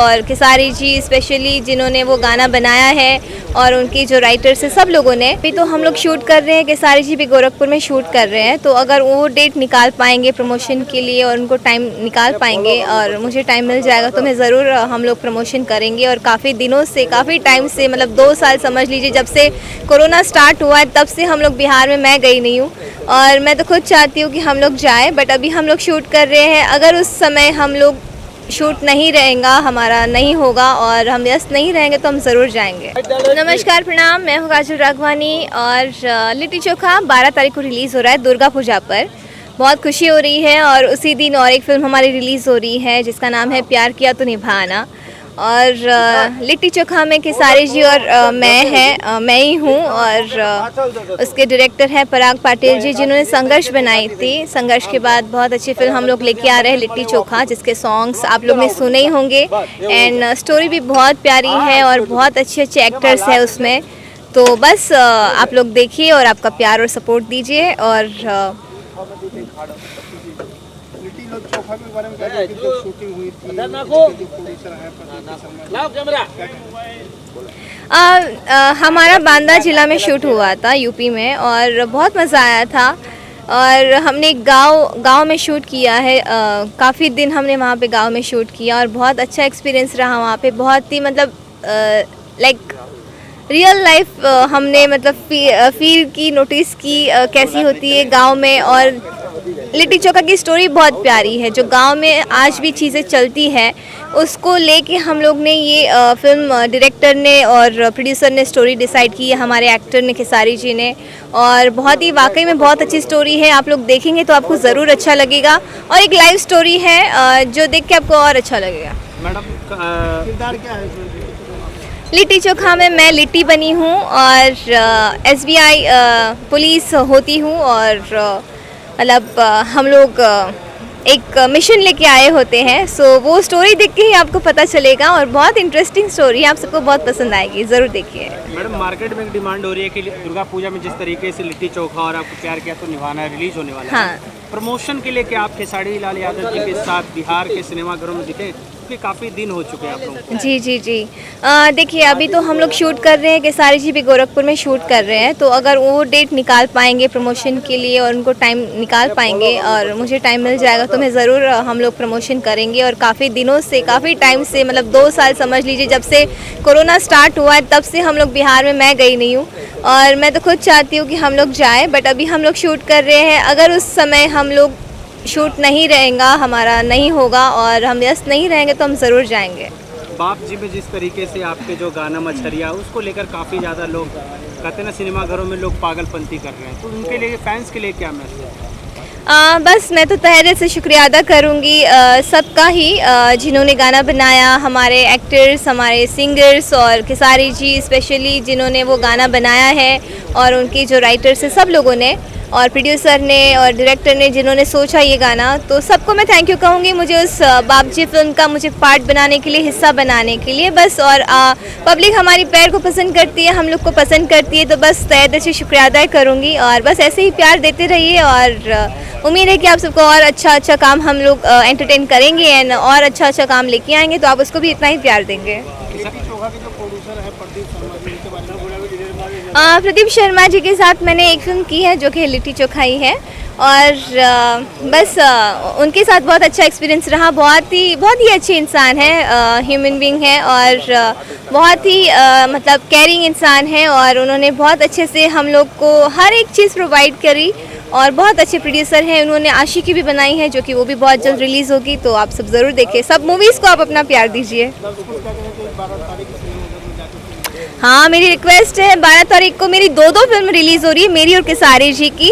और खेसारी जी स्पेशली जिन्होंने वो गाना बनाया है और उनकी जो राइटर्स है सब लोगों ने। अभी तो हम लोग शूट कर रहे हैं, खेसारी जी भी गोरखपुर में शूट कर रहे हैं, तो अगर वो डेट निकाल पाएंगे प्रमोशन के लिए और उनको टाइम निकाल पाएंगे और मुझे टाइम मिल जाएगा तो मैं ज़रूर हम लोग प्रमोशन करेंगे। और काफ़ी दिनों से, काफ़ी टाइम से, मतलब 2 साल समझ लीजिए, जब से कोरोना स्टार्ट हुआ है तब से हम लोग बिहार में, मैं गई नहीं हूँ और मैं तो खुद चाहती हूँ कि हम लोग जाएँ, बट अभी हम लोग शूट कर रहे हैं। अगर उस समय हम लोग शूट नहीं रहेगा, हमारा नहीं होगा और हम व्यस्त नहीं रहेंगे तो हम ज़रूर जाएंगे। नमस्कार, प्रणाम, मैं हूँ काजल राघवानी और लिट्टी चोखा 12 तारीख को रिलीज़ हो रहा है दुर्गा पूजा पर। बहुत खुशी हो रही है और उसी दिन और एक फिल्म हमारी रिलीज़ हो रही है जिसका नाम है प्यार किया तो निभाना। और लिट्टी चोखा में खेसारी जी और मैं ही हूँ और उसके डायरेक्टर हैं पराग पाटिल जी, जिन्होंने संघर्ष बनाई थी। संघर्ष के बाद बहुत अच्छी फिल्म हम लोग लेके आ रहे हैं लिट्टी चोखा, जिसके सॉन्ग्स आप लोग ने सुने ही होंगे एंड स्टोरी भी बहुत प्यारी है और बहुत अच्छे अच्छे एक्टर्स हैं उसमें। तो बस आप लोग देखिए और आपका प्यार और सपोर्ट दीजिए। और चोखा के बारे में क्या कहते हैं, जो शूटिंग हुई थी, जो प्रोड्यूसर है हमारा बांदा जिला में शूट हुआ था यूपी में और बहुत मज़ा आया था। और हमने गांव में शूट किया है, काफ़ी दिन हमने वहाँ पे गांव में शूट किया और बहुत अच्छा एक्सपीरियंस रहा वहाँ पे। बहुत ही मतलब लाइक रियल लाइफ हमने मतलब फील की, नोटिस की कैसी होती है गांव में। और लिट्टी चोखा की स्टोरी बहुत प्यारी है, जो गांव में आज भी चीज़ें चलती है उसको लेके हम लोग ने ये फिल्म डायरेक्टर ने और प्रोड्यूसर ने स्टोरी डिसाइड की है, हमारे एक्टर ने, खेसारी जी ने। और बहुत ही वाकई में बहुत अच्छी स्टोरी है, आप लोग देखेंगे तो आपको ज़रूर अच्छा लगेगा। और एक लाइव स्टोरी है जो देख के आपको और अच्छा लगेगा। मैडम, किरदार क्या है लिट्टी चोखा में मैं लिट्टी बनी हूँ और SBI पुलिस होती हूँ और मतलब हम लोग एक मिशन लेके आए होते हैं। सो वो स्टोरी देख के ही आपको पता चलेगा और बहुत इंटरेस्टिंग स्टोरी है, आप सबको बहुत पसंद आएगी, ज़रूर देखिए। मैडम, मार्केट में एक डिमांड हो रही है कि दुर्गा पूजा में जिस तरीके से लिट्टी चोखा और आपको प्यार किया तो निभाना रिलीज होने वाला है, प्रमोशन के लिए क्या आप खेसारी लाल यादव जी के साथ बिहार के सिनेमाघरों में दिखे, क्योंकि काफ़ी दिन हो चुके हैं आप लोग? जी। देखिए, अभी तो हम लोग शूट कर रहे हैं, खेसारी जी भी गोरखपुर में शूट कर रहे हैं, तो अगर वो डेट निकाल पाएंगे प्रमोशन के लिए और उनको टाइम निकाल पाएंगे और मुझे टाइम मिल जाएगा तो मैं ज़रूर हम लोग प्रमोशन करेंगे। और काफ़ी दिनों से, काफ़ी टाइम से, मतलब 2 साल समझ लीजिए, जब से कोरोना स्टार्ट हुआ है तब से हम लोग बिहार में, मैं गई नहीं हूँ और मैं तो खुद चाहती हूँ कि हम लोग जाएँ, बट अभी हम लोग शूट कर रहे हैं। अगर उस समय हम लोग शूट नहीं रहेगा, हमारा नहीं होगा और हम व्यस्त नहीं रहेंगे तो हम ज़रूर जाएंगे। बाप जी में जिस तरीके से आपके जो गाना मछरिया, उसको लेकर काफ़ी ज़्यादा लोग कहते हैं ना, सिनेमाघरों में लोग पागलपंती कर रहे हैं, तो उनके लिए, फैंस के लिए क्या मैसेज? बस मैं तो तहे दिल से शुक्रिया अदा करूँगी सबका ही, जिन्होंने गाना बनाया, हमारे एक्टर्स, हमारे सिंगर्स और खेसारी जी स्पेशली जिन्होंने वो गाना बनाया है और उनकी जो राइटर्स है सब लोगों ने, और प्रोड्यूसर ने और डायरेक्टर ने जिन्होंने सोचा ये गाना, तो सबको मैं थैंक यू कहूँगी मुझे उस बाप जी फिल्म का मुझे पार्ट बनाने के लिए, हिस्सा बनाने के लिए। बस और पब्लिक हमारी प्यार को पसंद करती है, हम लोग को पसंद करती है, तो बस तहे दिल से शुक्रिया अदा करूँगी और बस ऐसे ही प्यार देते रहिए। और उम्मीद है कि आप सबको और अच्छा काम हम लोग एंटरटेन करेंगे एंड और अच्छा काम लेके आएंगे, तो आप उसको भी इतना ही प्यार देंगे। प्रदीप शर्मा जी के साथ मैंने एक फिल्म की है जो कि लिट्टी चोखा ही है और बस उनके साथ बहुत अच्छा एक्सपीरियंस रहा। बहुत ही अच्छे इंसान है, ह्यूमन बीइंग है और बहुत ही मतलब केयरिंग इंसान है और उन्होंने बहुत अच्छे से हम लोग को हर एक चीज़ प्रोवाइड करी और बहुत अच्छे प्रोड्यूसर हैं। उन्होंने आशिकी भी बनाई है जो कि वो भी बहुत जल्द रिलीज़ होगी, तो आप सब ज़रूर देखिए। सब मूवीज़ को आप अपना प्यार दीजिए। हाँ, मेरी रिक्वेस्ट है, 12 तारीख को मेरी 2 फिल्म रिलीज़ हो रही है, मेरी और खेसारी जी की,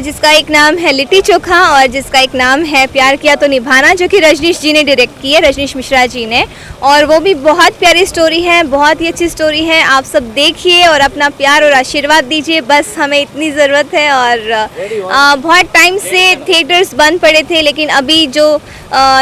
जिसका एक नाम है लिट्टी चोखा और जिसका एक नाम है प्यार किया तो निभाना, जो कि रजनीश जी ने डायरेक्ट की है, रजनीश मिश्रा जी ने, और वो भी बहुत प्यारी स्टोरी है, बहुत ही अच्छी स्टोरी है। आप सब देखिए और अपना प्यार और आशीर्वाद दीजिए, बस हमें इतनी ज़रूरत है। और बहुत टाइम से थिएटर्स बंद पड़े थे, लेकिन अभी जो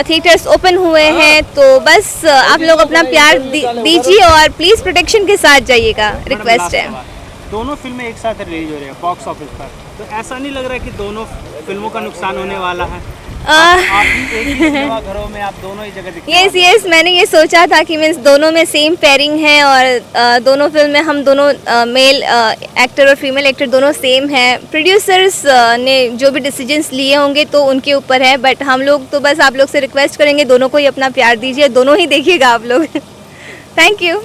थिएटर्स ओपन हुए हैं, तो बस आप लोग अपना प्यार दीजिए और प्लीज़ प्रोटेक्शन के साथ जाइएगा, रिक्वेस्ट है। दोनों फिल्में एक साथ रिलीज हो रही है बॉक्स ऑफिस पर, तो ऐसा नहीं लग रहा है कि दोनों फिल्मों का नुकसान होने वाला है? आप एक ही सिनेमा घरों में आप दोनों ही जगह दिखने वाले हैं। यस मैंने ये सोचा था कि मीन्स दोनों में सेम पेयरिंग है और दोनों फिल्म में हम दोनों मेल एक्टर और फीमेल एक्टर दोनों सेम हैं। प्रोड्यूसर्स ने जो भी डिसीजंस लिए होंगे तो उनके ऊपर है, बट हम लोग तो बस आप लोग से रिक्वेस्ट करेंगे दोनों को ही अपना प्यार दीजिए, दोनों ही देखिएगा आप लोग। Thank you.